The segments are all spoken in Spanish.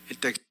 El texto.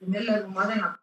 Tenerla arrumada en la...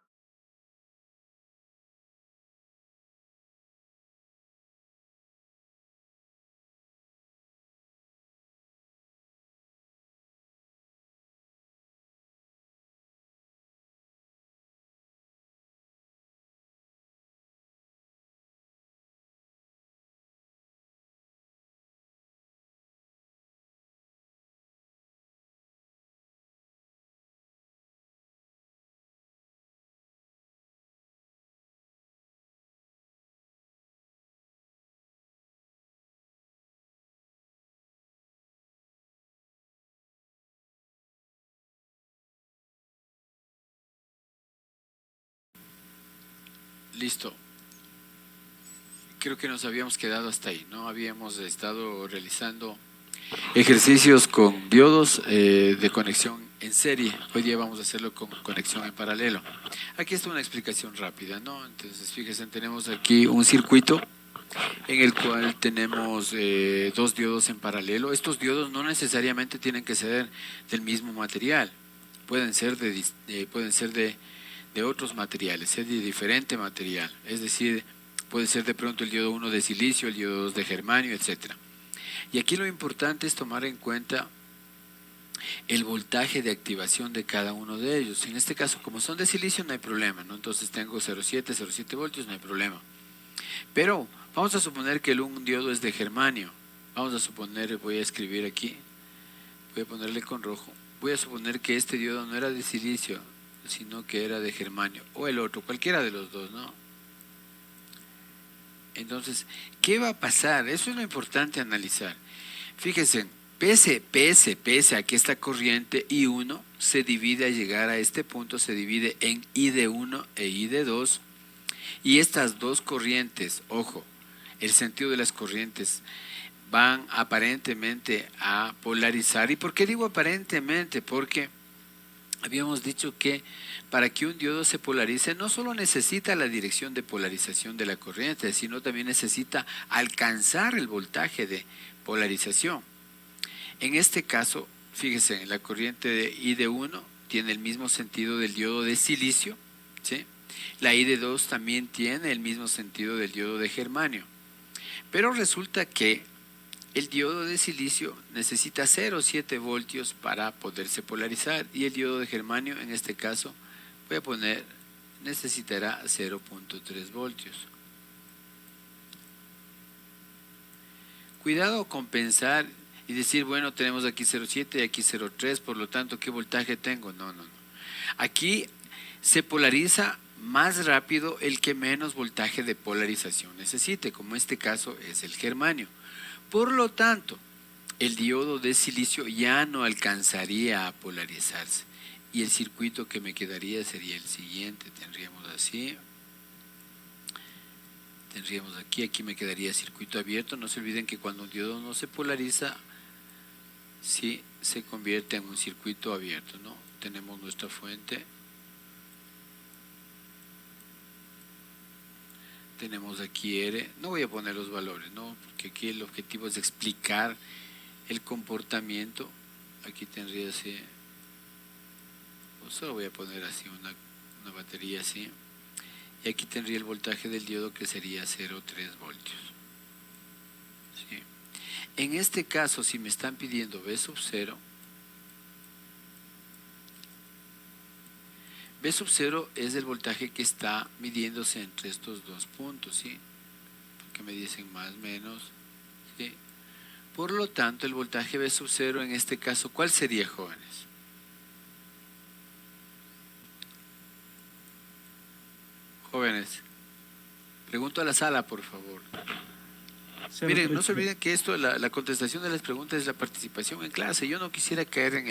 Listo. Creo que nos habíamos quedado hasta ahí, ¿no? Habíamos estado realizando ejercicios con diodos de conexión en serie. Hoy día vamos a hacerlo con conexión en paralelo. Aquí está una explicación rápida, ¿no? Entonces, fíjense, tenemos aquí un circuito en el cual tenemos dos diodos en paralelo. Estos diodos no necesariamente tienen que ser del mismo material. Pueden ser de otros materiales, es de diferente material. Es decir, puede ser de pronto el diodo 1 de silicio, el diodo 2 de germanio, etcétera. Y aquí lo importante es tomar en cuenta el voltaje de activación de cada uno de ellos. En este caso, como son de silicio, no hay problema, ¿no? Entonces tengo 0,7 voltios, no hay problema. Pero vamos a suponer que un diodo es de germanio. Vamos a suponer, voy a escribir aquí, voy a ponerle con rojo. Voy a suponer que este diodo no era de silicio, sino que era de germanio, o el otro, cualquiera de los dos, ¿no? Entonces, ¿qué va a pasar? Eso es lo importante analizar. Fíjense, pese a que esta corriente I1 se divide a llegar a este punto, se divide en I de 1 e I de 2, y estas dos corrientes, ojo, el sentido de las corrientes van aparentemente a polarizar. ¿Y por qué digo aparentemente? Porque habíamos dicho que para que un diodo se polarice no solo necesita la dirección de polarización de la corriente, sino también necesita alcanzar el voltaje de polarización. En este caso, fíjese, la corriente de I de 1 tiene el mismo sentido del diodo de silicio, ¿sí? La I de 2 también tiene el mismo sentido del diodo de germanio. Pero resulta que el diodo de silicio necesita 0,7 voltios para poderse polarizar y el diodo de germanio, en este caso, voy a poner, necesitará 0,3 voltios. Cuidado con pensar y decir, bueno, tenemos aquí 0,7 y aquí 0,3, por lo tanto, ¿qué voltaje tengo? No, no, no. Aquí se polariza más rápido el que menos voltaje de polarización necesite, como en este caso es el germanio. Por lo tanto, el diodo de silicio ya no alcanzaría a polarizarse y el circuito que me quedaría sería el siguiente. Tendríamos así, tendríamos aquí me quedaría circuito abierto. No se olviden que cuando un diodo no se polariza, sí se convierte en un circuito abierto, ¿no? Tenemos nuestra fuente, tenemos aquí R, no voy a poner los valores, ¿no? Porque aquí el objetivo es explicar el comportamiento. Aquí tendría así, pues solo voy a poner así una batería así, y aquí tendría el voltaje del diodo que sería 0,3 voltios. ¿Sí? En este caso, si me están pidiendo V sub 0, V sub 0 es el voltaje que está midiéndose entre estos dos puntos, ¿sí? Porque me dicen más, menos, ¿sí? Por lo tanto, el voltaje V sub 0 en este caso, ¿cuál sería, jóvenes? Jóvenes, pregunto a la sala, por favor. Miren, no se olviden que esto, la contestación de las preguntas es la participación en clase. Yo no quisiera caer en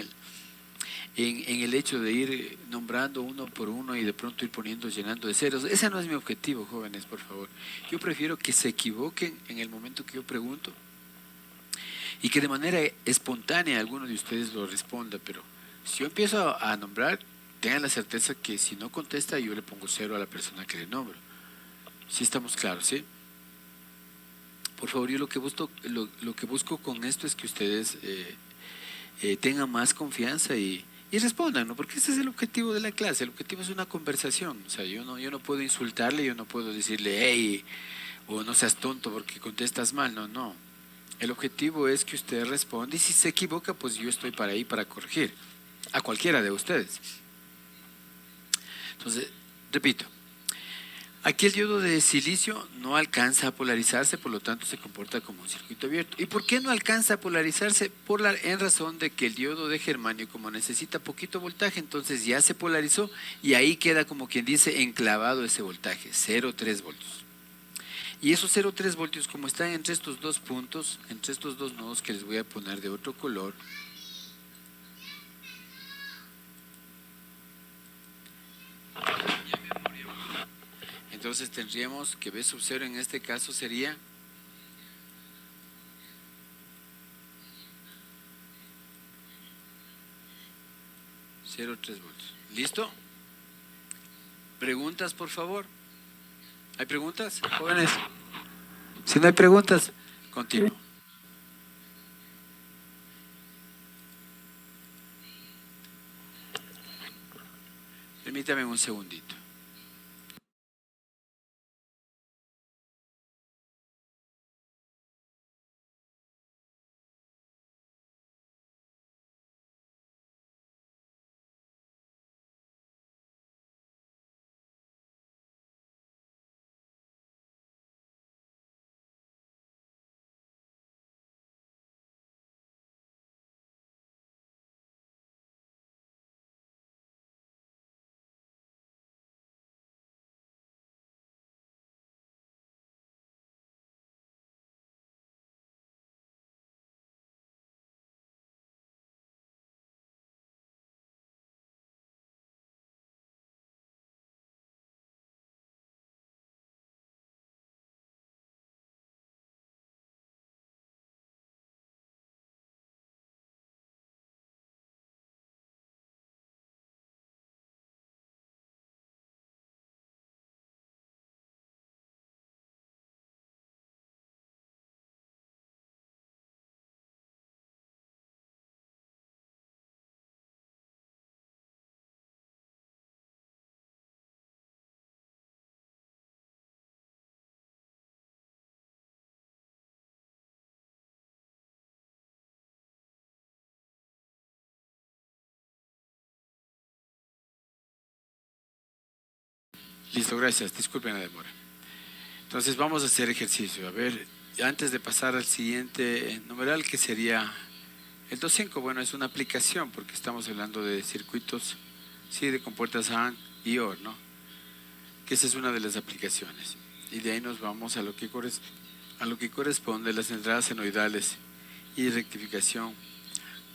el hecho de ir nombrando uno por uno y de pronto ir poniendo, llenando de ceros. Ese no es mi objetivo, jóvenes, por favor. Yo prefiero que se equivoquen en el momento que yo pregunto y que de manera espontánea alguno de ustedes lo responda, pero si yo empiezo a nombrar, tengan la certeza que si no contesta yo le pongo 0 a la persona que le nombro. ¿Sí estamos claros, sí? Por favor, yo lo que busco con esto es que ustedes tengan más confianza y respondan, ¿no? Porque ese es el objetivo de la clase. El objetivo es una conversación. O sea, yo no puedo insultarle, yo no puedo decirle, hey, o no seas tonto porque contestas mal. No. El objetivo es que usted responda y si se equivoca, pues yo estoy para ahí para corregir a cualquiera de ustedes. Entonces, repito, aquí el diodo de silicio no alcanza a polarizarse, por lo tanto se comporta como un circuito abierto. ¿Y por qué no alcanza a polarizarse? En razón de que el diodo de germanio, como necesita poquito voltaje, entonces ya se polarizó y ahí queda, como quien dice, enclavado ese voltaje, 0,3 voltios. Y esos 0,3 voltios, como están entre estos dos puntos, entre estos dos nodos que les voy a poner de otro color, entonces tendríamos que V sub 0 en este caso sería 0,3 voltios. ¿Listo? ¿Preguntas, por favor? ¿Hay preguntas, jóvenes? Si no hay preguntas, continúo. Permítame un segundito. Listo, gracias. Disculpen la demora. Entonces vamos a hacer ejercicio. A ver, antes de pasar al siguiente numeral, que sería el 2.5, bueno, es una aplicación porque estamos hablando de circuitos, sí, de compuertas AND y OR, ¿no? Que esa es una de las aplicaciones. Y de ahí nos vamos a lo que corresponde a las entradas senoidales y rectificación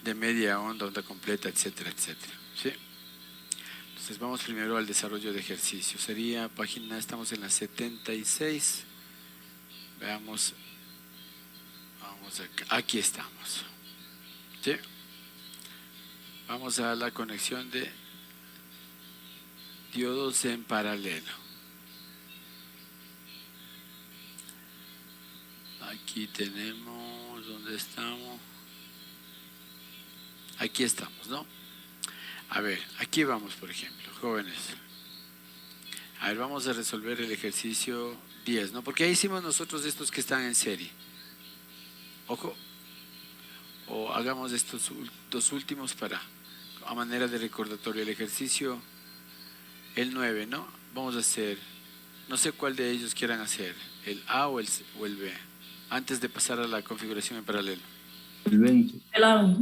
de media onda, onda completa, etcétera, etcétera. ¿Sí? Entonces vamos primero al desarrollo de ejercicio. Sería página, estamos en la 76. Veamos, vamos acá, aquí estamos. ¿Sí? Vamos a la conexión de diodos en paralelo. Aquí tenemos, ¿dónde estamos? Aquí estamos, ¿no? A ver, aquí vamos, por ejemplo, jóvenes. A ver, vamos a resolver el ejercicio 10, ¿no? Porque ahí hicimos nosotros estos que están en serie. Ojo. O hagamos estos dos últimos para, a manera de recordatorio, el ejercicio, el 9, ¿no? Vamos a hacer, no sé cuál de ellos quieran hacer, el A o el B, antes de pasar a la configuración en paralelo. El 20. El A.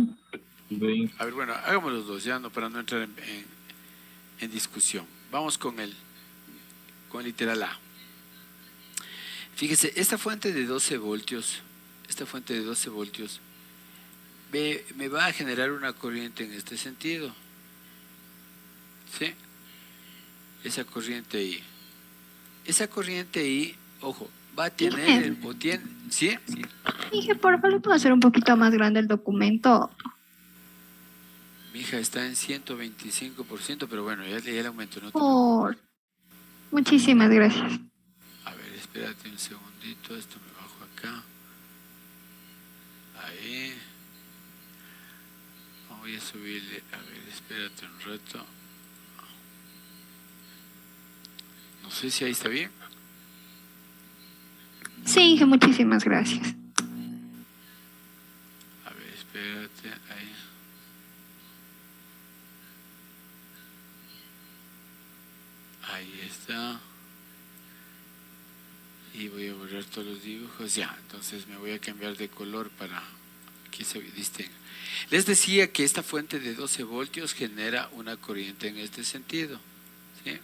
El 20. A ver, bueno, hagamos los dos, ya no, para no entrar en discusión. Vamos con el literal A. Fíjese, esta fuente de 12 voltios, me va a generar una corriente en este sentido. ¿Sí? Esa corriente I. Esa corriente I, ojo, va a tener, ¿sí? Dije, por favor, ¿le puedo hacer un poquito más grande el documento? Mi hija está en 125%, pero bueno, ya le aumento. No Muchísimas gracias. A ver, espérate un segundito, esto me bajo acá. Ahí. Voy a subirle, a ver, espérate un rato. No sé si ahí está bien. Sí, Inge, muchísimas gracias. A ver, espérate, ahí. Ahí está. Y voy a borrar todos los dibujos. Ya, entonces me voy a cambiar de color para que se distinga. Les decía que esta fuente de 12 voltios genera una corriente en este sentido. ¿Sí?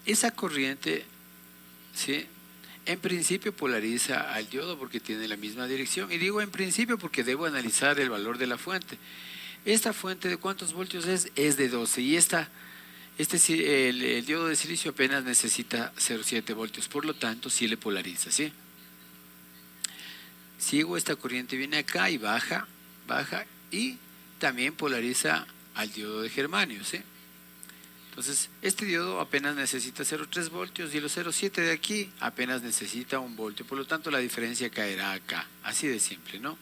Esa corriente, ¿sí?, en principio polariza al diodo porque tiene la misma dirección. Y digo en principio porque debo analizar el valor de la fuente. Esta fuente de cuántos voltios es de 12 y el diodo de silicio apenas necesita 0,7 voltios, por lo tanto sí le polariza, ¿sí? Sigo, esta corriente viene acá y baja y también polariza al diodo de germanio, ¿sí? Entonces, este diodo apenas necesita 0,3 voltios y los 0,7 de aquí apenas necesita 1 voltio, por lo tanto la diferencia caerá acá, así de simple, ¿no?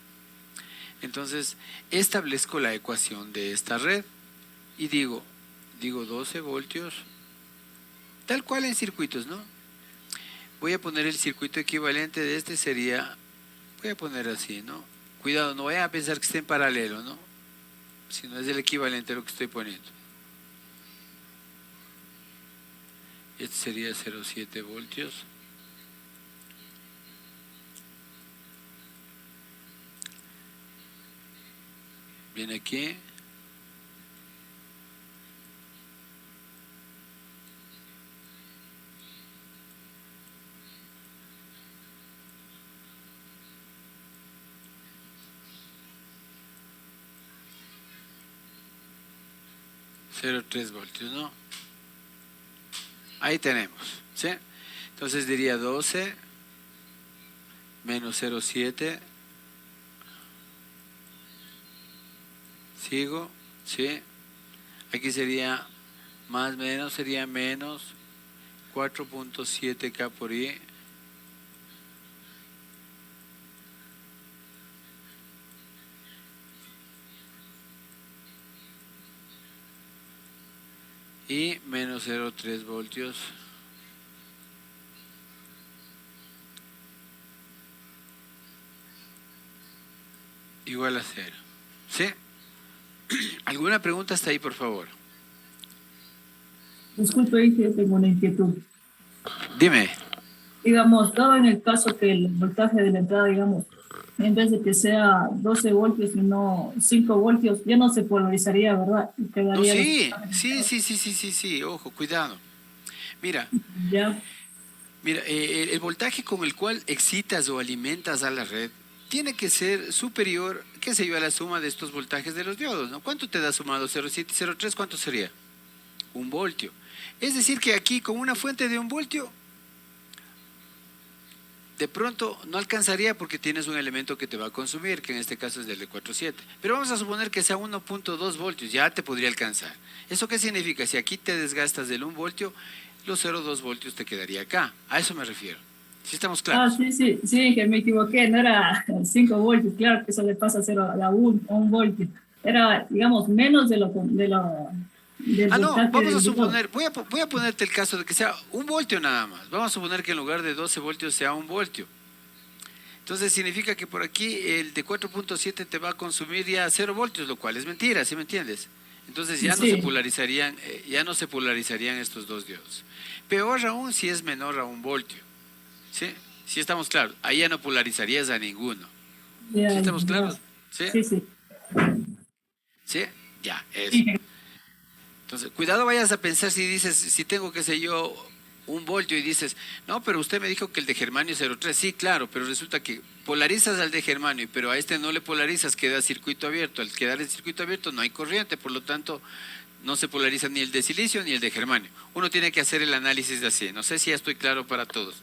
Entonces, establezco la ecuación de esta red y digo 12 voltios, tal cual en circuitos, ¿no? Voy a poner el circuito equivalente de este sería, voy a poner así, ¿no? Cuidado, no vayan a pensar que esté en paralelo, ¿no? Si no es el equivalente a lo que estoy poniendo. Este sería 0,7 voltios. Viene aquí. Cero tres voltios, ¿no? Ahí tenemos, ¿sí? Entonces diría 12 menos 0,7. Sigo, ¿sí? Aquí sería más menos, sería menos 4.7 K por I. Y menos 0,3 voltios. Igual a 0. ¿Sí? ¿Alguna pregunta hasta ahí, por favor? Disculpe, ahí que tengo una inquietud. Dime. Digamos, dado en el caso que el voltaje de la entrada, digamos, en vez de que sea 12 voltios, sino 5 voltios, ya no se polarizaría, ¿verdad? Y No, quedaría sí, ojo, cuidado. Mira, ya. el voltaje con el cual excitas o alimentas a la red tiene que ser superior, qué sé yo, a la suma de estos voltajes de los diodos, ¿no? ¿Cuánto te da sumado 0,7 y 0,3? ¿Cuánto sería? 1 voltio. Es decir que aquí con una fuente de 1 voltio, de pronto no alcanzaría porque tienes un elemento que te va a consumir, que en este caso es del de 4,7. Pero vamos a suponer que sea 1.2 voltios, ya te podría alcanzar. ¿Eso qué significa? Si aquí te desgastas del 1 voltio, los 0,2 voltios te quedaría acá. A eso me refiero. ¿Sí estamos claros? Sí, que me equivoqué, no era 5 voltios, claro que eso le pasa a 1 voltio. Era, digamos, menos de lo del No, voltaje vamos a del suponer, voy a ponerte el caso de que sea 1 voltio nada más. Vamos a suponer que en lugar de 12 voltios sea 1 voltio. Entonces significa que por aquí el de 4.7 te va a consumir ya 0 voltios, lo cual es mentira, ¿sí me entiendes? Entonces ya no Sí. se polarizarían, estos dos diodos. Peor aún si es menor a 1 voltio, ¿sí? Si estamos claros, ahí ya no polarizarías a ninguno. Ya, ¿Sí estamos ya. claros? ¿Sí? Sí, sí. ¿Sí? Ya, eso. Sí. Entonces, cuidado vayas a pensar si dices, si tengo, qué sé yo, 1 voltio y dices, no, pero usted me dijo que el de germanio es 0,3. Sí, claro, pero resulta que polarizas al de germanio, pero a este no le polarizas, queda circuito abierto. Al quedar el circuito abierto no hay corriente, por lo tanto no se polariza ni el de silicio ni el de germanio. Uno tiene que hacer el análisis de así. No sé si ya estoy claro para todos.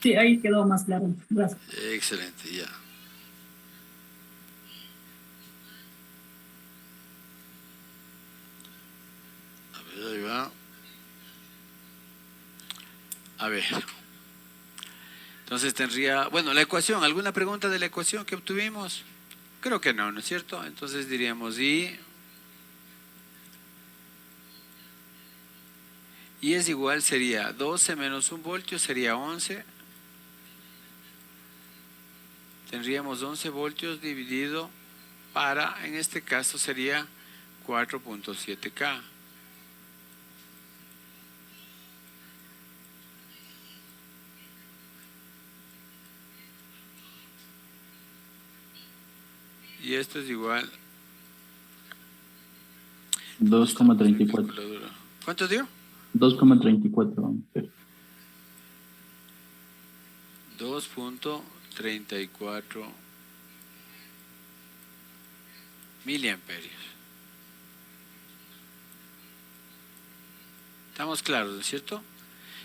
Sí, ahí quedó más claro. Gracias. Excelente, ya. A ver, ahí va. A ver. Entonces tendría, bueno, la ecuación, ¿alguna pregunta de la ecuación que obtuvimos? Creo que no, ¿no es cierto? Entonces diríamos Y es igual, sería 12 menos 1 voltio, sería 11. Tendríamos 11 voltios dividido para, en este caso sería 4.7K. Y esto es igual 2,34. ¿Cuánto dio? 2,34 amperes. 2.34 miliamperios. ¿Estamos claros, no es cierto?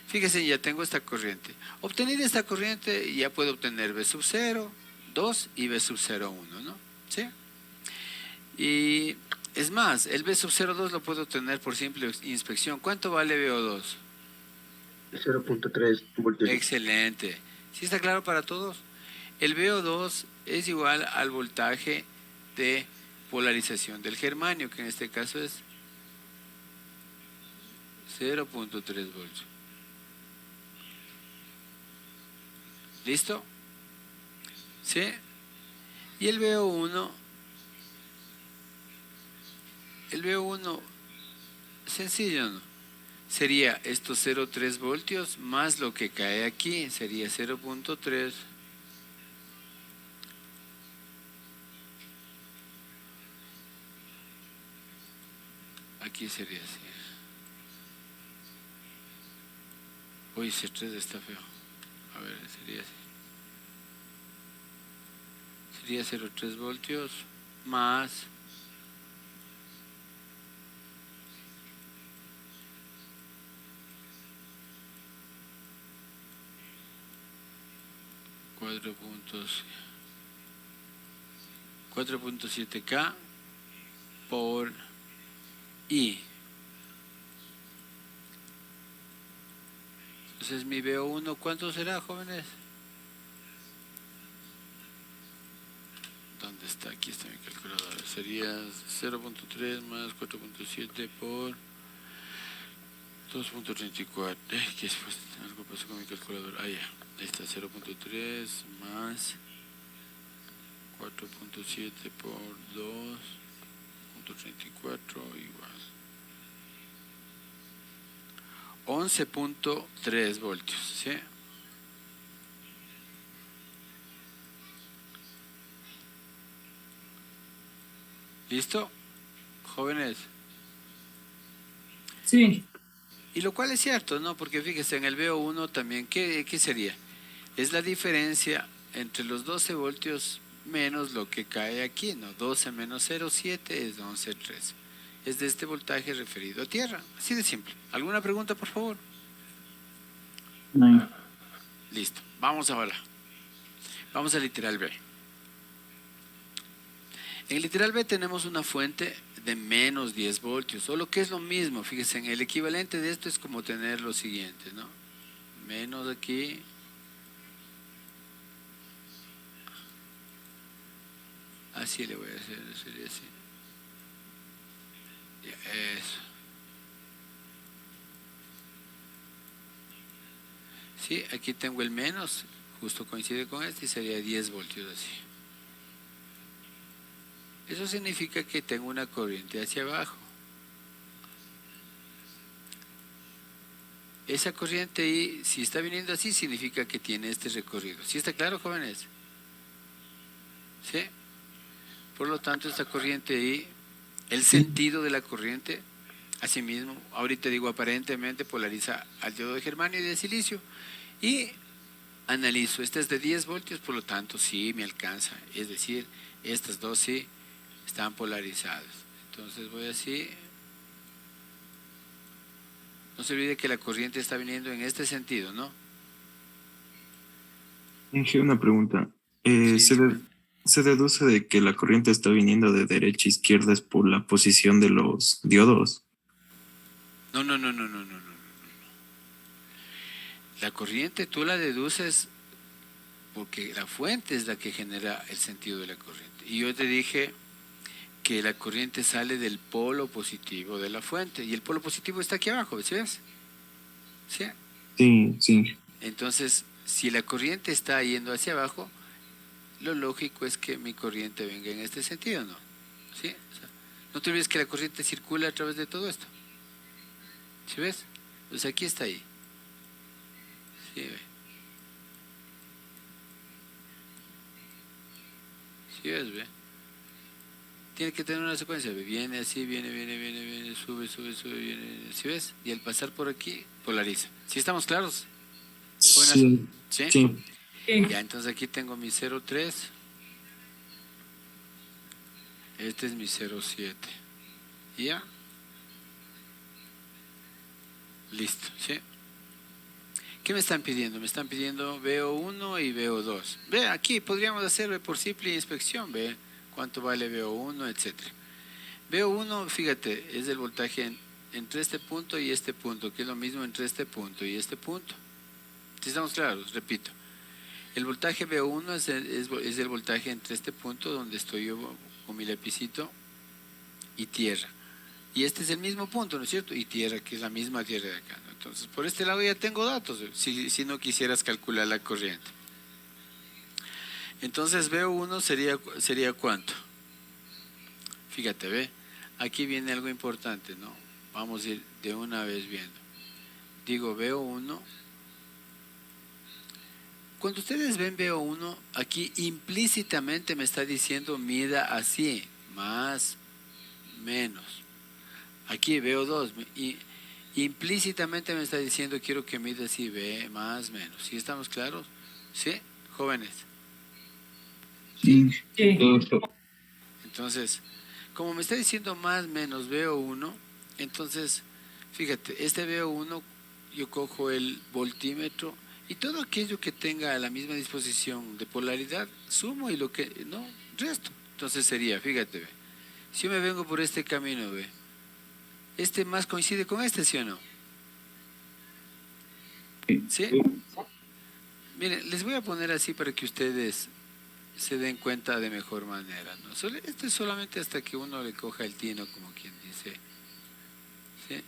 Fíjense, ya tengo esta corriente. Obtenida esta corriente, ya puedo obtener V sub 0, 2 y V sub 0, 1, ¿no? ¿Sí? Y es más, el V sub 0,2 lo puedo obtener por simple inspección. ¿Cuánto vale VO2? 0.3 voltios. Excelente. ¿Sí está claro para todos? El VO2 es igual al voltaje de polarización del germanio, que en este caso es 0.3 voltios. ¿Listo? ¿Sí? Y el VO1, sencillo, ¿no? Sería estos 0.3 voltios más lo que cae aquí, sería 0.3 aquí sería así. Uy, ese 3 está feo. A ver, sería así. Sería 0.3 voltios más 4.7K por I. Entonces mi VO1, ¿cuánto será, jóvenes? ¿Dónde está? Aquí está mi calculadora. Sería 0.3 más 4.7 por 2.34. ¿Qué es? Pues algo pasó con mi calculadora. Ah, ya. Ahí está, 0.3 más 4.7 por 2.34 igual 11.3 voltios, ¿sí? ¿Listo? Jóvenes. Sí. Y lo cual es cierto, ¿no? Porque fíjese, en el VO1 también, ¿qué sería? Es la diferencia entre los 12 voltios menos lo que cae aquí, ¿no? 12 menos 0,7 es 11,3. Es de este voltaje referido a tierra. Así de simple. ¿Alguna pregunta, por favor? No. Listo. Vamos ahora. Vamos al literal B. En el literal B tenemos una fuente de menos 10 voltios, o lo que es lo mismo, fíjense, en el equivalente de esto es como tener lo siguiente, ¿no? Menos aquí, así le voy a hacer, sería así. Ya, Eso. Sí, aquí tengo el menos, justo coincide con este y sería 10 voltios así. Eso significa que tengo una corriente hacia abajo. Esa corriente ahí, si está viniendo así, significa que tiene este recorrido. ¿Sí está claro, jóvenes? ¿Sí? Por lo tanto, esta corriente ahí, el sentido de la corriente, asimismo, ahorita digo aparentemente polariza al diodo de germanio y de silicio. Y analizo, esta es de 10 voltios, por lo tanto sí me alcanza. Es decir, estas dos sí están polarizadas. Entonces voy así. No se olvide que la corriente está viniendo en este sentido, ¿no? Inge, una pregunta. Sí, dime. Se deduce de que la corriente está viniendo de derecha a izquierda es por la posición de los diodos. No, no, no, no, no, no, no. La corriente tú la deduces porque la fuente es la que genera el sentido de la corriente. Y yo te dije que la corriente sale del polo positivo de la fuente y el polo positivo está aquí abajo, ¿sí ves? ¿Sí? Sí, sí. Entonces, si la corriente está yendo hacia abajo, lo lógico es que mi corriente venga en este sentido, ¿no? ¿Sí? O sea, no te olvides que la corriente circula a través de todo esto. ¿Sí ves? Pues aquí está ahí. ¿Sí ve? ¿Sí ves, ve? Tiene que tener una secuencia, ve. Viene así, viene, sube, viene, ¿sí ves? Y al pasar por aquí, polariza. ¿Sí estamos claros? Buenas. Sí, ¿Sí? sí. Ya, entonces aquí tengo mi 0,3. Este es mi 0,7. ¿Y ya? Listo, ¿sí? ¿Qué me están pidiendo? Me están pidiendo VO1 y VO2. Ve, aquí podríamos hacer por simple inspección, ve cuánto vale VO1, etcétera. VO1, fíjate, es el voltaje entre este punto y este punto, que es lo mismo entre este punto y este punto. Si estamos claros, repito. El voltaje VO1 es el voltaje entre este punto donde estoy yo con mi lapicito y tierra. Y este es el mismo punto, ¿no es cierto? Y tierra, que es la misma tierra de acá, ¿no? Entonces, por este lado ya tengo datos, si no quisieras calcular la corriente. Entonces, VO1 sería ¿cuánto? Fíjate, ve, aquí viene algo importante, ¿no? Vamos a ir de una vez viendo. Digo VO1. Cuando ustedes ven VO1, aquí implícitamente me está diciendo mida así, más, menos. Aquí VO2, y implícitamente me está diciendo quiero que mida así, ve, más, menos. ¿Sí estamos claros? ¿Sí? Jóvenes. Sí. Sí. Entonces, como me está diciendo más, menos VO1, entonces, fíjate, este VO1, yo cojo el voltímetro y todo aquello que tenga la misma disposición de polaridad, sumo y lo que no, resto. Entonces sería, fíjate, ve, si yo me vengo por este camino, ve, este más coincide con este, ¿sí o no? ¿Sí? Miren, les voy a poner así para que ustedes se den cuenta de mejor manera, ¿no? Esto es solamente hasta que uno le coja el tino, como quien dice. ¿Sí?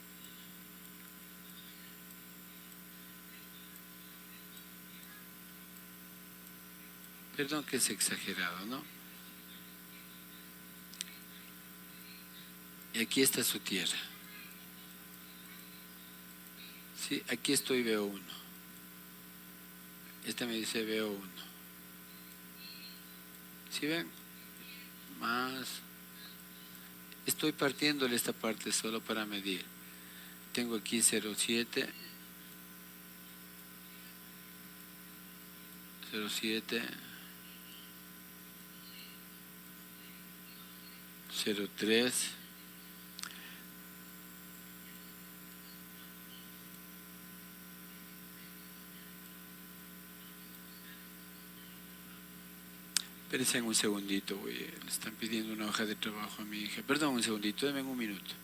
Perdón que es exagerado, ¿no? Y aquí está su tierra. Sí, aquí estoy VO1. Esta me dice VO1. ¿Sí ven? Más. Estoy partiéndole esta parte solo para medir. Tengo aquí 0,7. 0,7. 0,3. Espérense un segundito, le están pidiendo una hoja de trabajo a mi hija. Perdón, un segundito, denme un minuto.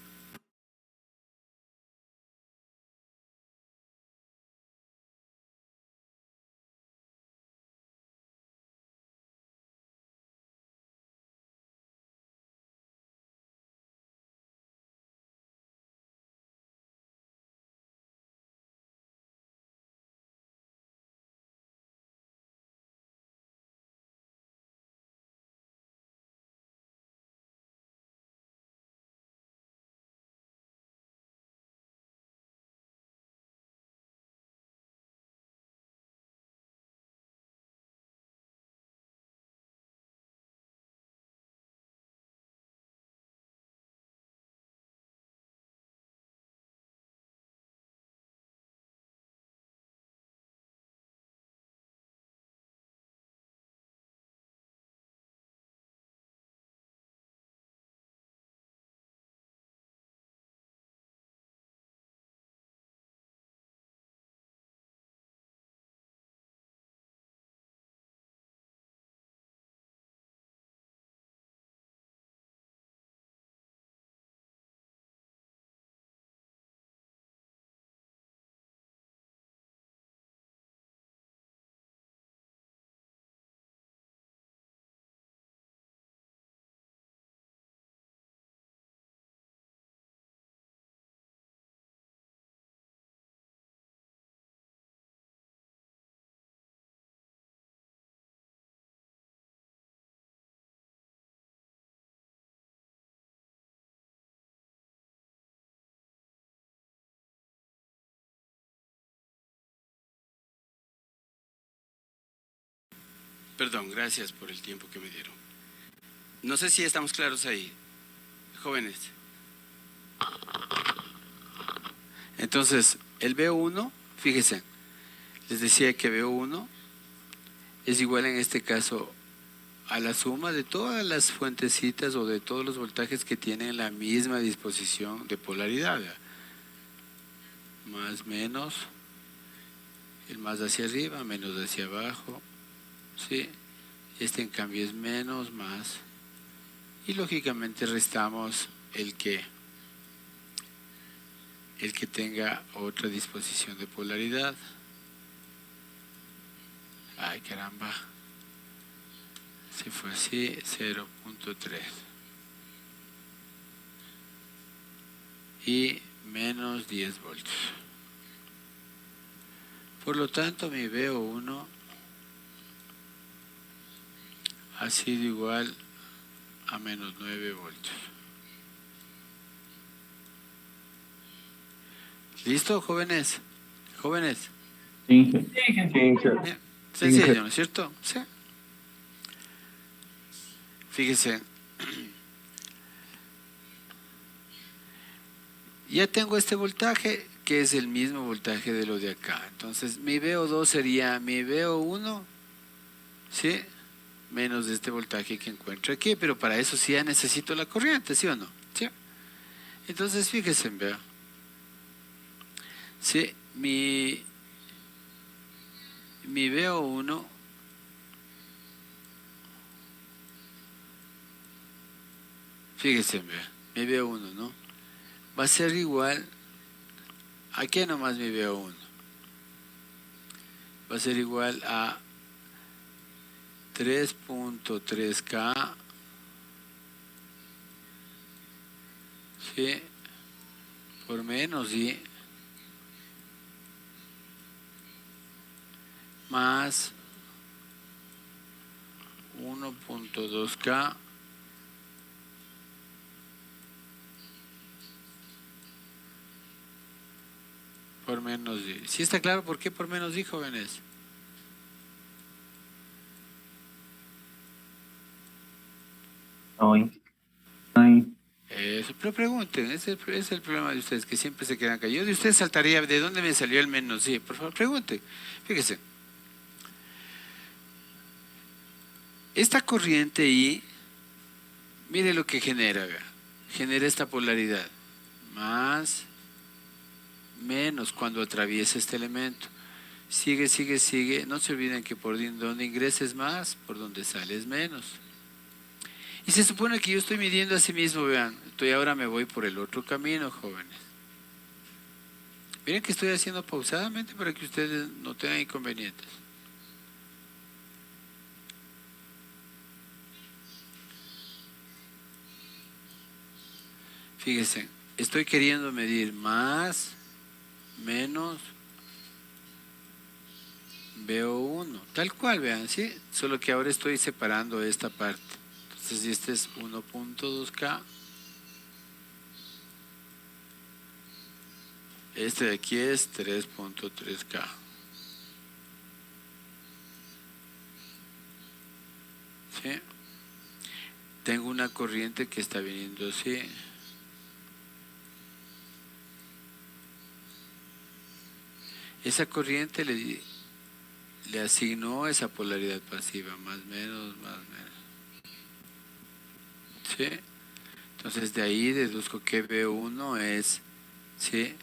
Perdón, gracias por el tiempo que me dieron. No sé si estamos claros ahí, jóvenes. Entonces, el BO1, fíjense, les decía que BO1 es igual en este caso a la suma de todas las fuentecitas o de todos los voltajes que tienen la misma disposición de polaridad. ¿Verdad? Más menos, el más hacia arriba, menos hacia abajo, ¿sí? Este en cambio es menos, más, y lógicamente restamos el que tenga otra disposición de polaridad. Ay, caramba. Se fue así, 0.3. Y menos 10 voltios. Por lo tanto, mi VO1 ha sido igual a menos 9 voltios. ¿Listo, jóvenes? ¿Jóvenes? Sí, jefe. Sí, jefe. Bien. Sencillo, ¿no es cierto? Sí. Fíjese. Ya tengo este voltaje, que es el mismo voltaje de lo de acá. Entonces, mi VO2 sería mi VO1, ¿sí? Menos de este voltaje que encuentro aquí, pero para eso sí ya necesito la corriente, ¿sí o no? ¿Sí? Entonces, fíjense, vea. Sí, mi VO1 fíjense, vea, mi VO1, ¿no? Va a ser igual, aquí nomás mi VO1, va a ser igual a 3.3K, ¿sí? Por menos y más 1.2K por menos y. ¿Sí está claro por qué por menos y, jóvenes? Ay. Ay. Eso, pero pregunten, ese es el problema de ustedes, que siempre se quedan callados. Yo de ustedes saltaría, ¿de dónde me salió el menos y? Por favor, pregunten. Fíjense. Esta corriente I, mire lo que genera, vea. Genera esta polaridad, más, menos cuando atraviesa este elemento. Sigue, sigue, sigue. No se olviden que por donde ingreses más, por donde sales menos. Y se supone que yo estoy midiendo a sí mismo, vean. Ahora me voy por el otro camino, jóvenes. Miren que estoy haciendo pausadamente para que ustedes no tengan inconvenientes. Fíjense, estoy queriendo medir más, menos, VO1, tal cual, vean, ¿sí? Solo que ahora estoy separando esta parte. Entonces, este es 1.2K. Este de aquí es 3.3K. ¿Sí? Tengo una corriente que está viniendo así. Esa corriente le asignó esa polaridad pasiva, más menos, más menos. ¿Sí? Entonces de ahí deduzco que B1 es, ¿sí?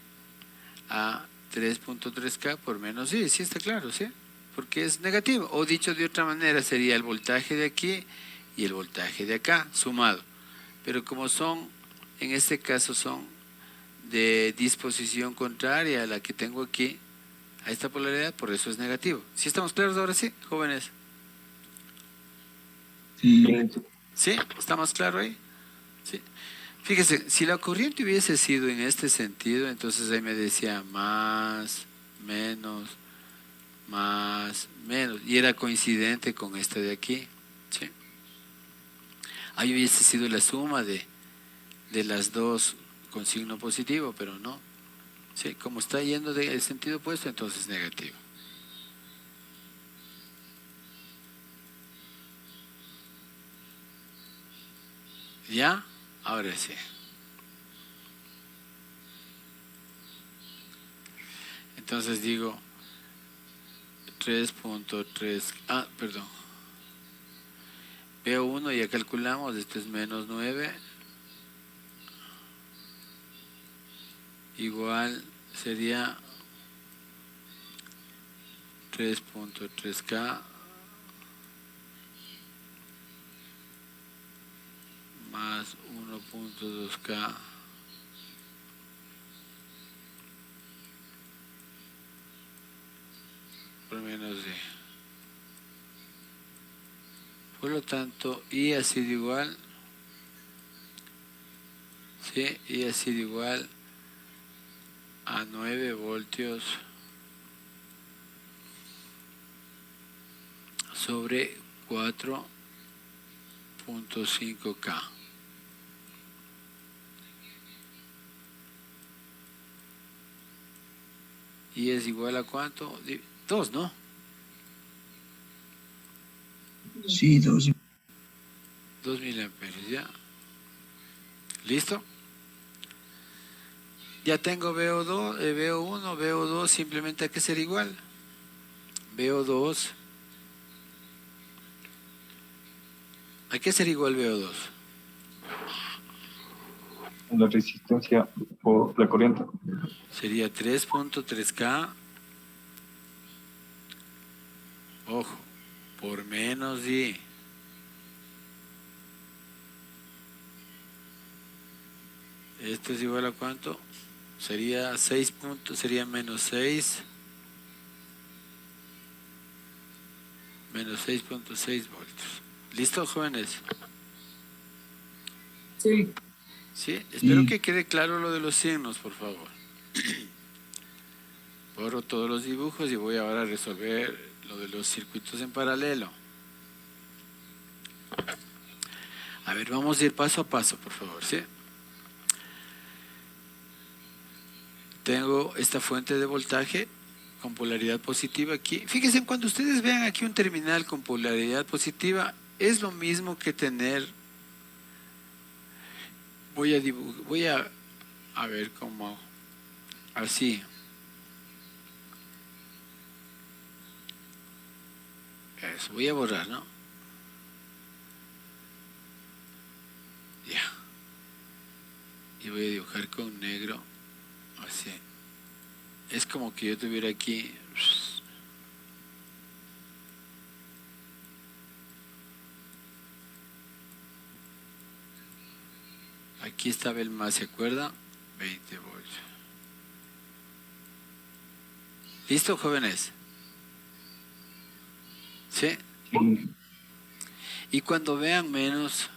A 3.3K por menos, sí, sí está claro, ¿sí? Porque es negativo. O dicho de otra manera, sería el voltaje de aquí y el voltaje de acá, sumado. Pero como son, en este caso son de disposición contraria a la que tengo aquí, a esta polaridad, por eso es negativo. ¿Sí estamos claros ahora sí, jóvenes? Sí. ¿Sí? ¿Estamos claros ahí? ¿Sí? Fíjese, si la corriente hubiese sido en este sentido, entonces ahí me decía más, menos, y era coincidente con esta de aquí. ¿Sí? Ahí hubiese sido la suma de las dos con signo positivo, pero no. Sí, como está yendo del sentido opuesto, entonces negativo. ¿Ya? Ahora sí. Entonces digo 3.3, perdón. PO1 ya calculamos, esto es menos 9. Igual sería 3.3K más 1.2K por menos D. Por lo tanto, I ha sido igual, ¿sí? I ha sido igual a 9 voltios sobre 4.5K. ¿Y es igual a cuánto? 2, ¿no? Sí, 2. 2 miliamperios, ¿ya? ¿Listo? Ya tengo VO2, VO1, VO2, simplemente hay que ser igual. VO2, hay que ser igual VO2. La resistencia por la corriente. Sería 3.3K, ojo, por menos D. Esto es igual a cuánto? Sería 6 sería menos 6, menos 6.6 voltios. ¿Listo, jóvenes? Sí. Sí, espero que quede claro lo de los signos, por favor. Borro todos los dibujos y voy ahora a resolver lo de los circuitos en paralelo. A ver, vamos a ir paso a paso, por favor, ¿sí? Tengo esta fuente de voltaje con polaridad positiva aquí. Fíjense, cuando ustedes vean aquí un terminal con polaridad positiva, es lo mismo que tener... Voy a ver cómo... Así. Eso, voy a borrar, ¿no? Ya. Y voy a dibujar con negro. Así. Es como que yo tuviera aquí... Aquí estaba el más, ¿se acuerda? 20 voltios. ¿Listo, jóvenes? ¿Sí? Sí. Y cuando vean menos,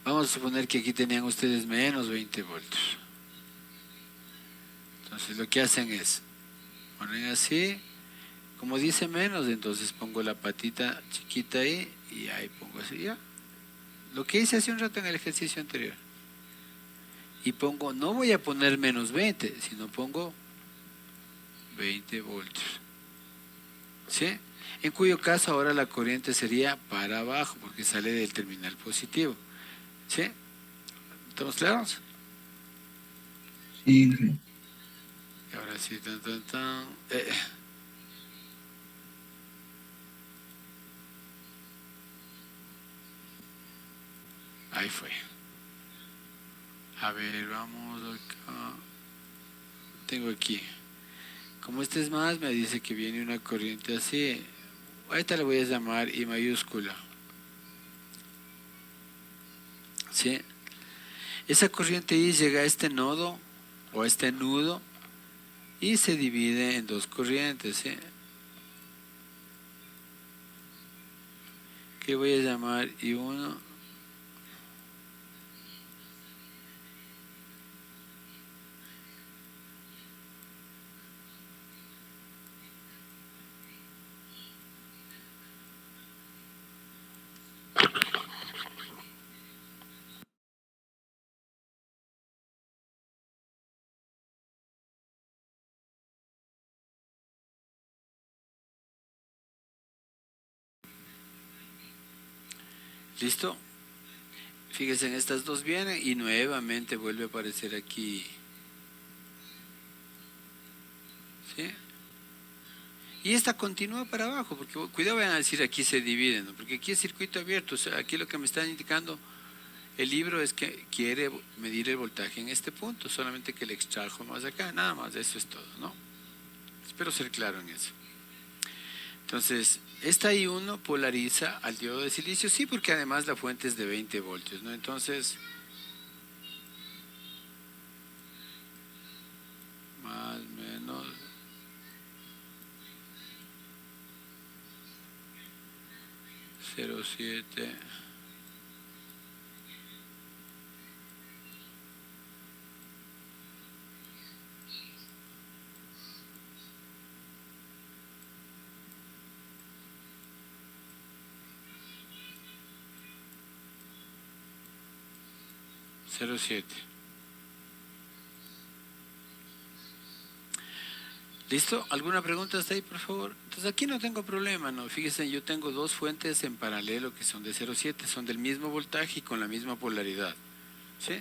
vamos a suponer que aquí tenían ustedes menos 20 voltios. Entonces lo que hacen es, ponen así, como dice menos, entonces pongo la patita chiquita ahí y ahí pongo así, ya. Lo que hice hace un rato en el ejercicio anterior. Y pongo, no voy a poner menos 20, sino pongo 20 voltios. ¿Sí? En cuyo caso ahora la corriente sería para abajo, porque sale del terminal positivo. ¿Sí? ¿Estamos claros? Sí. Y ahora sí, tan. Ahí fue. A ver, vamos acá. Tengo aquí. Como este es más, me dice que viene una corriente así. A esta le voy a llamar I mayúscula. ¿Sí? Esa corriente I llega a este nodo o a este nudo y se divide en dos corrientes, ¿sí? Que voy a llamar I1 ¿Listo? Fíjense, en estas dos vienen y nuevamente vuelve a aparecer aquí. ¿Sí? Y esta continúa para abajo, porque cuidado, van a decir aquí se dividen, ¿no? Porque aquí es circuito abierto. O sea, aquí lo que me están indicando el libro es que quiere medir el voltaje en este punto, solamente que le extrajo más acá, nada más, eso es todo, ¿no? Espero ser claro en eso. Entonces, esta I1 polariza al diodo de silicio, sí, porque además la fuente es de 20 voltios, ¿no? Entonces, más o menos 0,7. Cero siete. ¿Listo? ¿Alguna pregunta hasta ahí, por favor? Entonces aquí no tengo problema, ¿no? Fíjense, yo tengo dos fuentes en paralelo que son de 0,7, son del mismo voltaje y con la misma polaridad, ¿sí?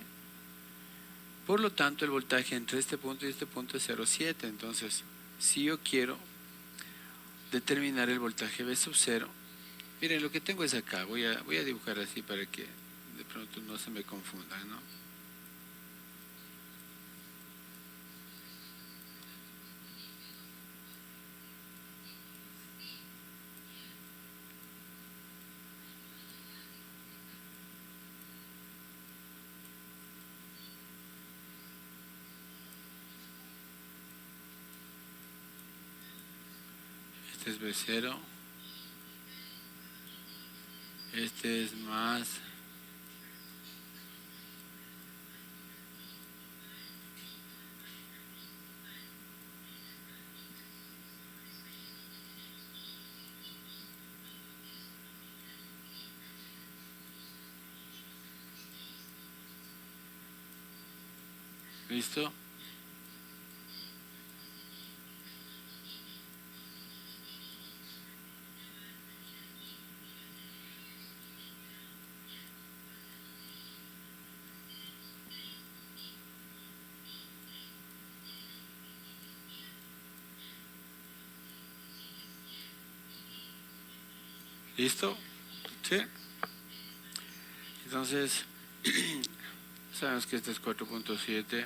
Por lo tanto, el voltaje entre este punto y este punto es 0,7. Entonces, si yo quiero determinar el voltaje V sub 0, miren, lo que tengo es acá, voy a dibujar así para que de pronto no se me confundan, ¿no? Este es V0, este es más ¿listo? ¿Listo? ¿Sí? Entonces, sabemos que este es 4,7.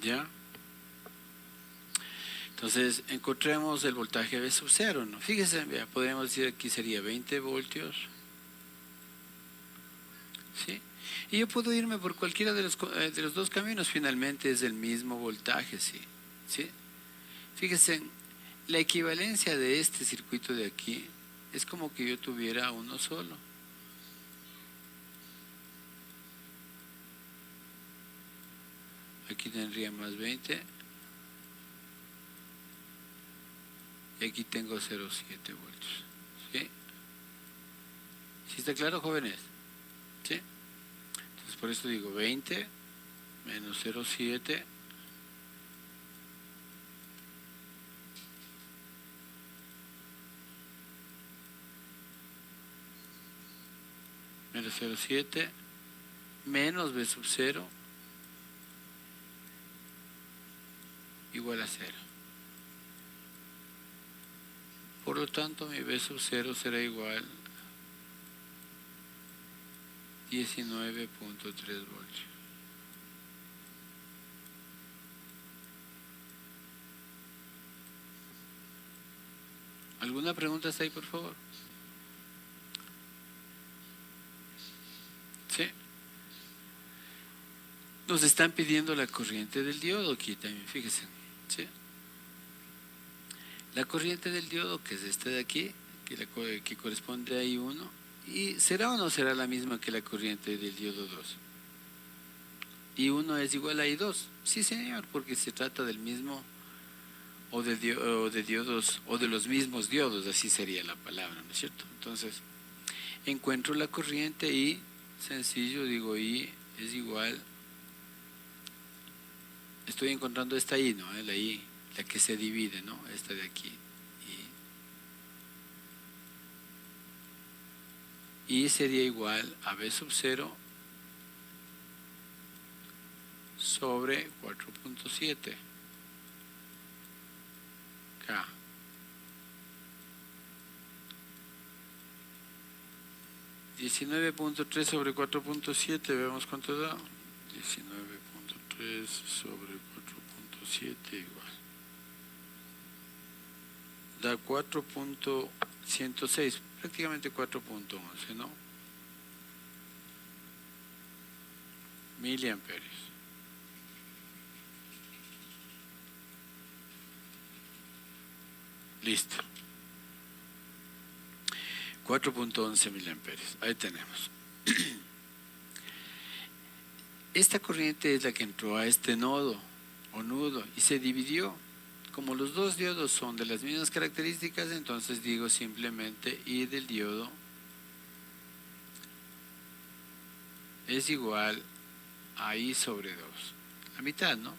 ¿Ya? Entonces, encontremos el voltaje V sub 0, ¿no? Fíjense, podríamos decir aquí sería 20 voltios. ¿Sí? Y yo puedo irme por cualquiera de los dos caminos, finalmente es el mismo voltaje, ¿sí? ¿Sí? Fíjense, la equivalencia de este circuito de aquí es como que yo tuviera uno solo. Aquí tendría más 20. Y aquí tengo 0,7 voltios. ¿Sí? ¿Sí está claro, jóvenes? ¿Sí? Entonces por eso digo 20 menos 0,7 menos 0,7 menos V sub 0 igual a 0. Por lo tanto, mi V sub 0 será igual a 19,3 voltios. ¿Alguna pregunta hasta ahí, por favor? Sí. Nos están pidiendo la corriente del diodo aquí también, fíjense. ¿Sí? La corriente del diodo, que es esta de aquí, que corresponde a I1, ¿y será o no será la misma que la corriente del diodo 2? I1 es igual a I2, sí señor, porque se trata del mismo, o de diodos, o de los mismos diodos, así sería la palabra, ¿no es cierto? Entonces, encuentro la corriente I, sencillo, digo I es igual, estoy encontrando esta I, ¿no? La I, la que se divide, ¿no? Esta de aquí. I sería igual a B sub 0 sobre 4.7 K. $19.3 sobre 4.7, veamos cuánto da. 19.3 sobre 4.7 igual. Da 4.106, prácticamente 4.11, ¿no? Miliamperios. Listo. 4.11 miliamperios. Ahí tenemos. Esta corriente es la que entró a este nodo o nudo y se dividió. Como los dos diodos son de las mismas características, entonces digo simplemente I del diodo es igual a I sobre 2. La mitad, ¿no?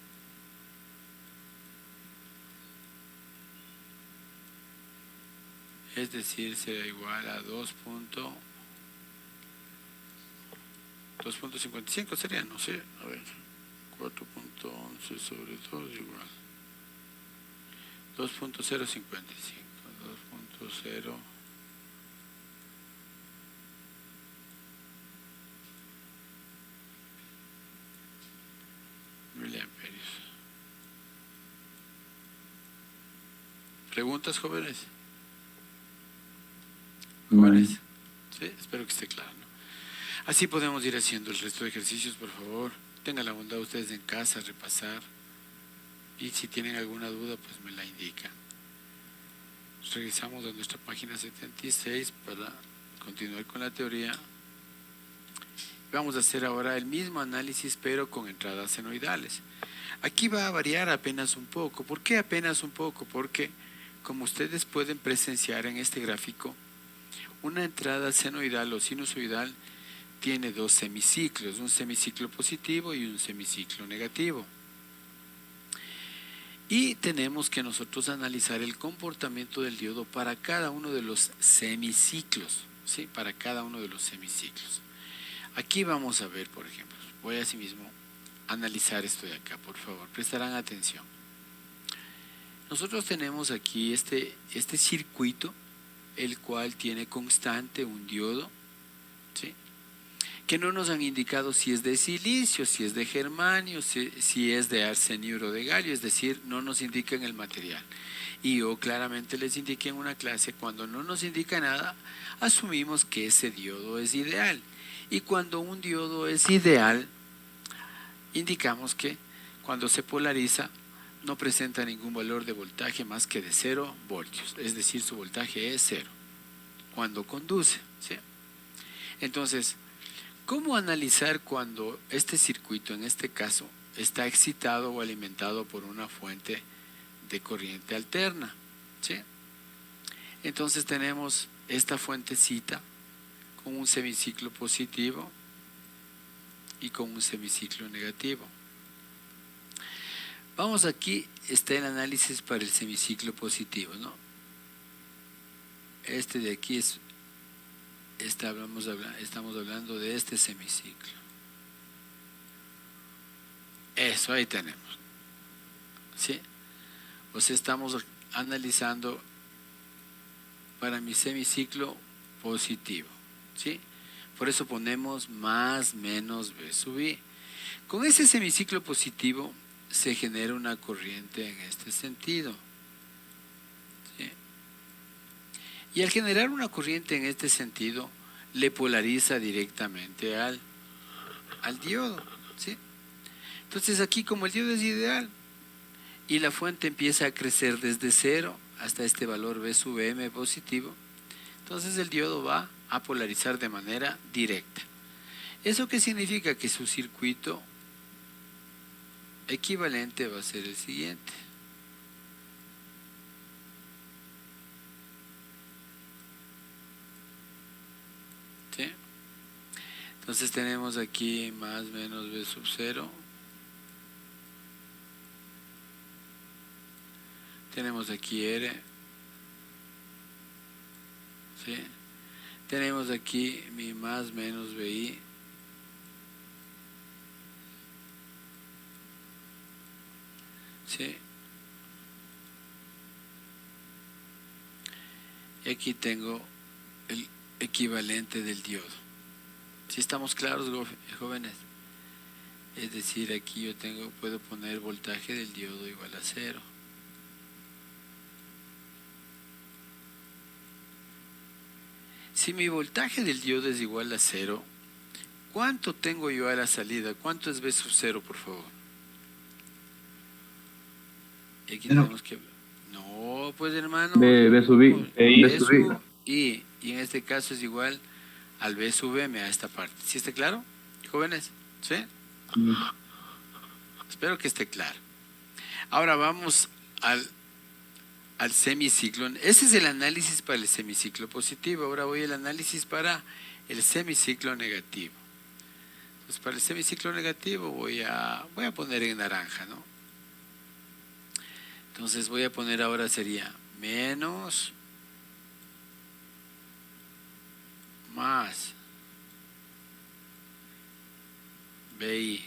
Es decir, será igual a 2.55 sería, no sé, a ver, 4.11 sobre 2 igual 2.055, 2.0 miliamperios. ¿Preguntas, jóvenes? ¿Jóvenes? Sí, espero que esté claro, ¿no? Así podemos ir haciendo el resto de ejercicios, por favor. Tengan la bondad ustedes en casa, repasar. Y si tienen alguna duda, pues me la indican. Regresamos a nuestra página 76 para continuar con la teoría. Vamos a hacer ahora el mismo análisis, pero con entradas senoidales. Aquí va a variar apenas un poco. ¿Por qué apenas un poco? Porque, como ustedes pueden presenciar en este gráfico, una entrada senoidal o sinusoidal tiene dos semiciclos, un semiciclo positivo y un semiciclo negativo. Y tenemos que nosotros analizar el comportamiento del diodo para cada uno de los semiciclos, ¿sí? Para cada uno de los semiciclos. Aquí vamos a ver, por ejemplo, voy a asimismo analizar esto de acá, por favor, prestarán atención. Nosotros tenemos aquí este circuito, el cual tiene constante un diodo, ¿sí? Que no nos han indicado si es de silicio, si es de germanio, si es de arseniuro de galio, es decir, no nos indican el material. Y yo claramente les indiqué en una clase, cuando no nos indica nada, asumimos que ese diodo es ideal. Y cuando un diodo es ideal, indicamos que cuando se polariza no presenta ningún valor de voltaje más que de 0 voltios, es decir, su voltaje es 0 cuando conduce, ¿sí? Entonces, ¿cómo analizar cuando este circuito, en este caso, está excitado o alimentado por una fuente de corriente alterna? ¿Sí? Entonces tenemos esta fuentecita con un semiciclo positivo y con un semiciclo negativo. Vamos, aquí está el análisis para el semiciclo positivo, ¿no? Este de aquí estamos hablando de este semiciclo. Eso, ahí tenemos. ¿Sí? O sea, estamos analizando para mi semiciclo positivo. ¿Sí? Por eso ponemos más menos B sub I. Con ese semiciclo positivo se genera una corriente en este sentido. ¿Sí? Y al generar una corriente en este sentido, le polariza directamente al diodo, ¿sí? Entonces aquí, como el diodo es ideal y la fuente empieza a crecer desde 0 hasta este valor B sub M positivo, entonces el diodo va a polarizar de manera directa. ¿Eso qué significa? Que su circuito equivalente va a ser el siguiente. ¿sí? Entonces tenemos aquí más menos B sub 0. Tenemos aquí R. ¿Sí? Tenemos aquí mi más menos BI. ¿Sí? Y aquí tengo el equivalente del diodo. ¿Sí estamos claros, jóvenes? Es decir, aquí yo puedo poner voltaje del diodo igual a 0. Si mi voltaje del diodo es igual a 0, ¿cuánto tengo yo a la salida? ¿Cuánto es B sub 0, por favor? Y aquí tenemos que... No, pues hermano. B sub I. B sub I. Y en este caso es igual al B sub M, a esta parte. ¿Sí está claro, jóvenes? ¿Sí? Espero que esté claro. Ahora vamos al semiciclo. Ese es el análisis para el semiciclo positivo. Ahora voy al análisis para el semiciclo negativo. Entonces, para el semiciclo negativo voy a poner en naranja, ¿no? Entonces voy a poner ahora sería menos más BI.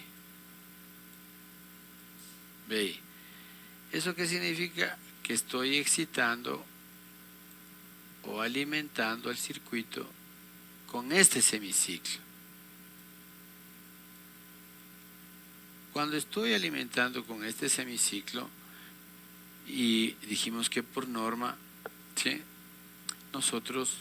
¿Eso qué significa? Que estoy excitando o alimentando al circuito con este semiciclo. Cuando estoy alimentando con este semiciclo, y dijimos que por norma, ¿sí?, nosotros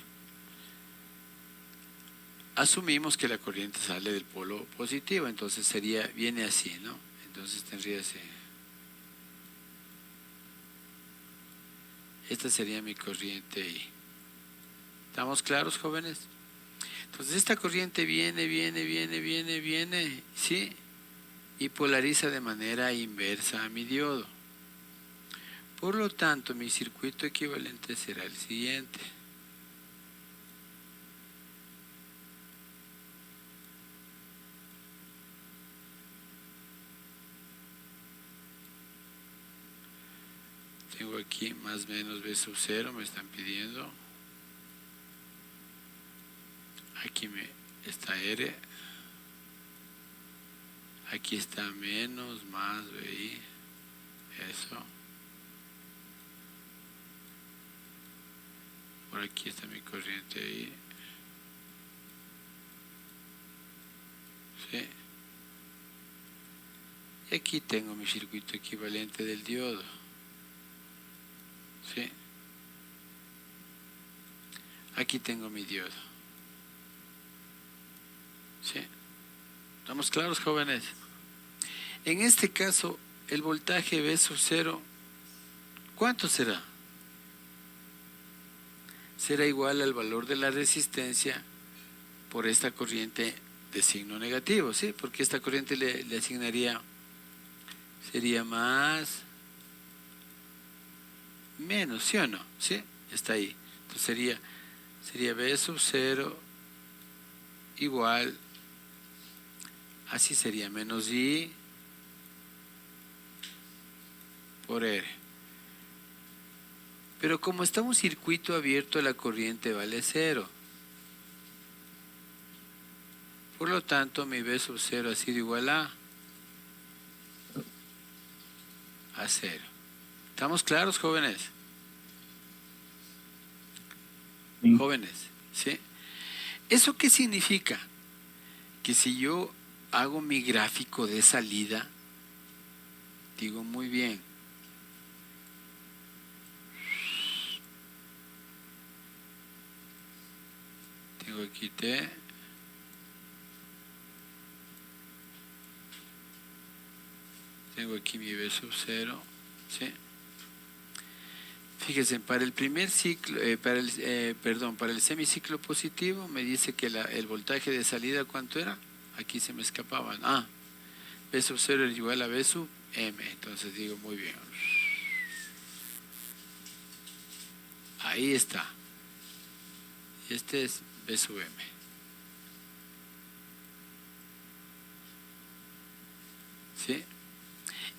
asumimos que la corriente sale del polo positivo, entonces viene así, ¿no? Entonces tendría así. Esta sería mi corriente I. ¿Estamos claros, jóvenes? Entonces esta corriente viene, ¿sí?, y polariza de manera inversa a mi diodo. Por lo tanto, mi circuito equivalente será el siguiente. Tengo aquí más menos B sub 0, me están pidiendo. Aquí está R. Aquí está menos, más BI. Eso. Por aquí está mi corriente ahí. ¿Sí? Y aquí tengo mi circuito equivalente del diodo. ¿Sí? Aquí tengo mi diodo. ¿Sí? ¿Estamos claros, jóvenes? En este caso, el voltaje B sub 0, ¿cuánto será? Será igual al valor de la resistencia por esta corriente de signo negativo, ¿sí? Porque esta corriente le asignaría, sería más, menos, ¿sí o no? ¿Sí? Está ahí. Entonces sería B sub 0 igual, así sería, menos I por R. Pero como está un circuito abierto, la corriente vale 0. Por lo tanto, mi B sub 0 ha sido igual a 0. ¿Estamos claros, jóvenes? Sí. Jóvenes, ¿sí? ¿Eso qué significa? Que si yo hago mi gráfico de salida, digo muy bien, tengo aquí T, tengo aquí mi B sub 0, ¿sí? Fíjense, para el primer ciclo, para el semiciclo positivo me dice que el voltaje de salida, ¿cuánto era? Aquí se me escapaban. B sub 0 es igual a B sub M. Entonces digo, muy bien. Ahí está. Este es B sub M.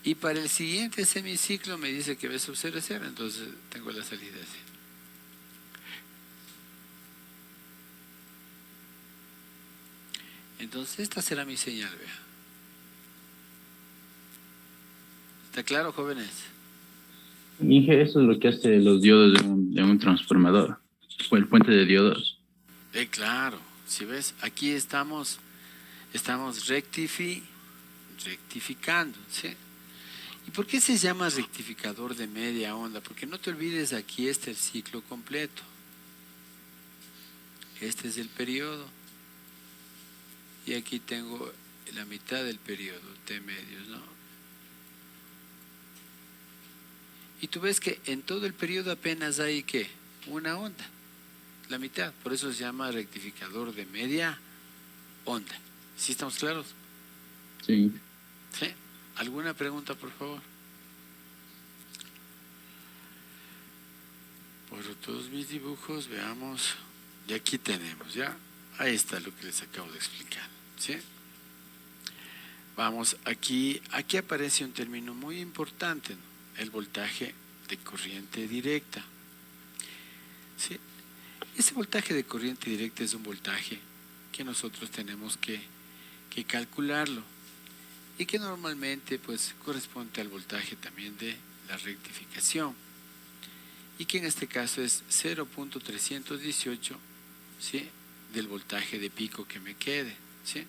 Y para el siguiente semiciclo me dice que B sub 0 es 0, entonces tengo la salida así. Entonces esta será mi señal, vea. ¿Está claro, jóvenes? Inge, eso es lo que hace los diodos de un transformador, o el puente de diodos. Claro, si ves, aquí estamos rectificando, ¿sí? ¿Y por qué se llama rectificador de media onda? Porque no te olvides, aquí está el ciclo completo. Este es el periodo. Y aquí tengo la mitad del periodo, T medios, ¿no? Y tú ves que en todo el periodo apenas hay, ¿qué? Una onda, la mitad. Por eso se llama rectificador de media onda. ¿Sí estamos claros? Sí. ¿Sí? ¿Alguna pregunta, por favor? Por todos mis dibujos, veamos. Y aquí tenemos, ¿ya? Ahí está lo que les acabo de explicar, ¿sí? Vamos, aquí aparece un término muy importante, ¿no? El voltaje de corriente directa, ¿sí? Ese voltaje de corriente directa es un voltaje que nosotros tenemos que calcularlo y que normalmente pues corresponde al voltaje también de la rectificación y que en este caso es 0.318, ¿sí? Del voltaje de pico que me quede, ¿sí?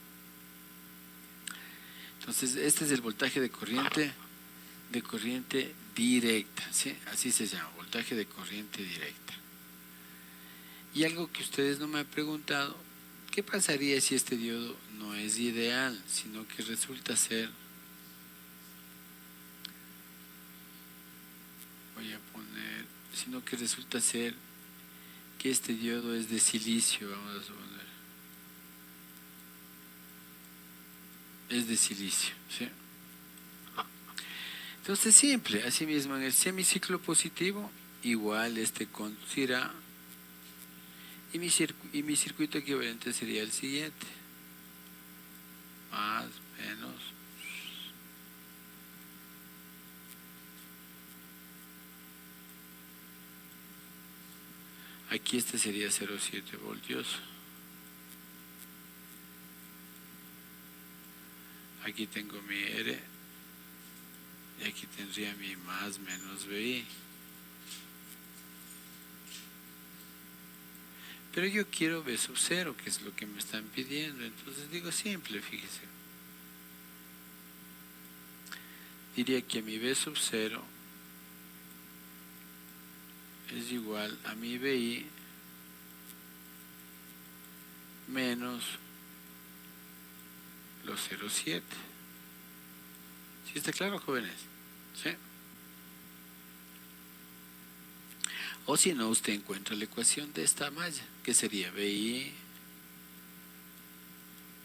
Entonces este es el voltaje de corriente directa, ¿sí? Así se llama, voltaje de corriente directa. Y algo que ustedes no me han preguntado, ¿qué pasaría si este diodo no es ideal, sino que resulta ser, que este diodo es de silicio, vamos a suponer, es de silicio, ¿sí? Entonces simple, así mismo en el semiciclo positivo, igual este conducirá, y mi circuito equivalente sería el siguiente, más, menos, aquí este sería 0,7 voltios, aquí tengo mi R, y aquí tendría mi más menos BI. Pero yo quiero B sub 0, que es lo que me están pidiendo. Entonces digo simple, fíjese. Diría que mi B sub 0 es igual a mi BI menos los 0,7. ¿Sí está claro, jóvenes? ¿Sí? O si no, usted encuentra la ecuación de esta malla, que sería BI,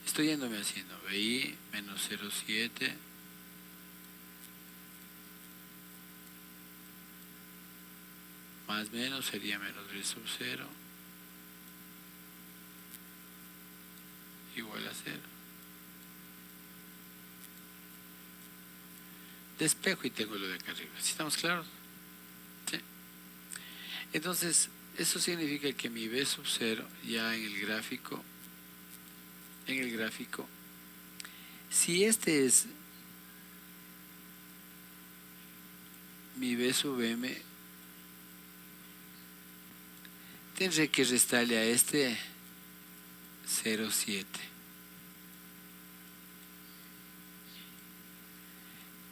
estoy yéndome haciendo, BI menos 0,7 más menos sería menos B sub 0 igual a 0. Despejo y tengo lo de acá arriba. ¿Sí estamos claros? Sí. Entonces, eso significa que mi B sub 0 ya en el gráfico, si este es mi B sub M, tendré que restarle a este 0,7.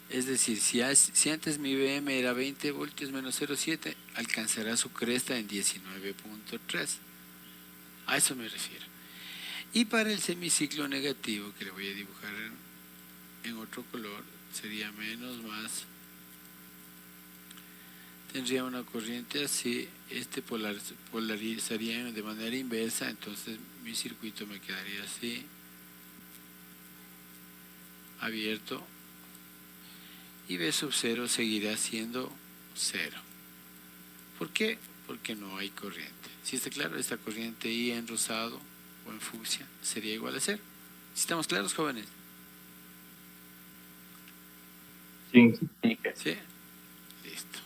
Es decir, si antes mi VM era 20 voltios menos 0,7, alcanzará su cresta en 19.3. A eso me refiero. Y para el semiciclo negativo, que le voy a dibujar en otro color, sería menos más. Tendría una corriente así, polarizaría de manera inversa, entonces mi circuito me quedaría así, abierto. Y B sub 0 seguirá siendo 0. ¿Por qué? Porque no hay corriente. Si está claro, esta corriente I en rosado o en fucsia sería igual a 0. ¿Sí estamos claros, jóvenes? Sí. Sí, sí, Inge. ¿Sí? Listo.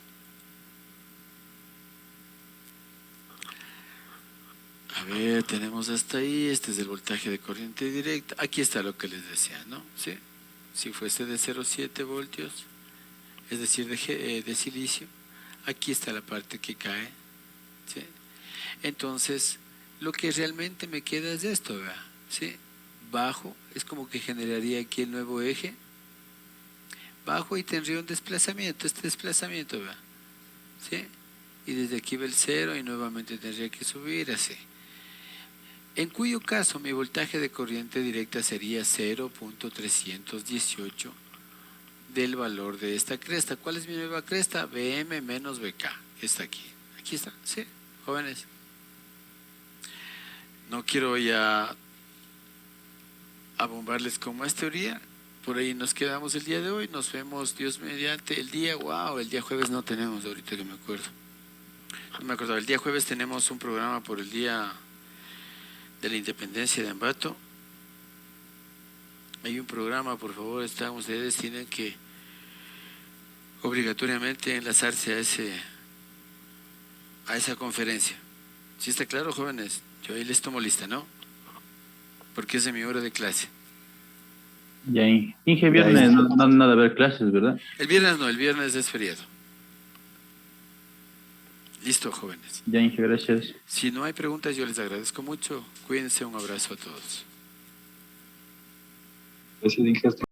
A ver, tenemos hasta ahí. Este es el voltaje de corriente directa. Aquí está lo que les decía, ¿no? ¿Sí? Si fuese de 0,7 voltios, es decir, de silicio, aquí está la parte que cae. ¿Sí? Entonces, lo que realmente me queda es esto, ¿verdad? ¿Sí? Bajo, es como que generaría aquí el nuevo eje. Bajo y tendría un desplazamiento, este desplazamiento, ¿verdad? ¿Sí? Y desde aquí va el 0 y nuevamente tendría que subir así. En cuyo caso mi voltaje de corriente directa sería 0.318 del valor de esta cresta. ¿Cuál es mi nueva cresta? Bm menos Bk, que está aquí. Aquí está, ¿sí? Jóvenes. No quiero ya abombarles con más teoría. Por ahí nos quedamos el día de hoy. Nos vemos, Dios mediante, el día, el día jueves no tenemos, ahorita que me acuerdo. No me acordaba, el día jueves tenemos un programa por el día de la independencia de Ambato. Hay un programa, por favor, ustedes tienen que obligatoriamente enlazarse a esa conferencia. ¿Sí está claro, jóvenes? Yo ahí les tomo lista, ¿no? Porque es de mi hora de clase. Ya, Inge, viernes no nada de ver clases, ¿verdad? El viernes no, el viernes es feriado. Listo, jóvenes. Ya, Inge, gracias. Si no hay preguntas, yo les agradezco mucho. Cuídense, un abrazo a todos. Gracias, Inge.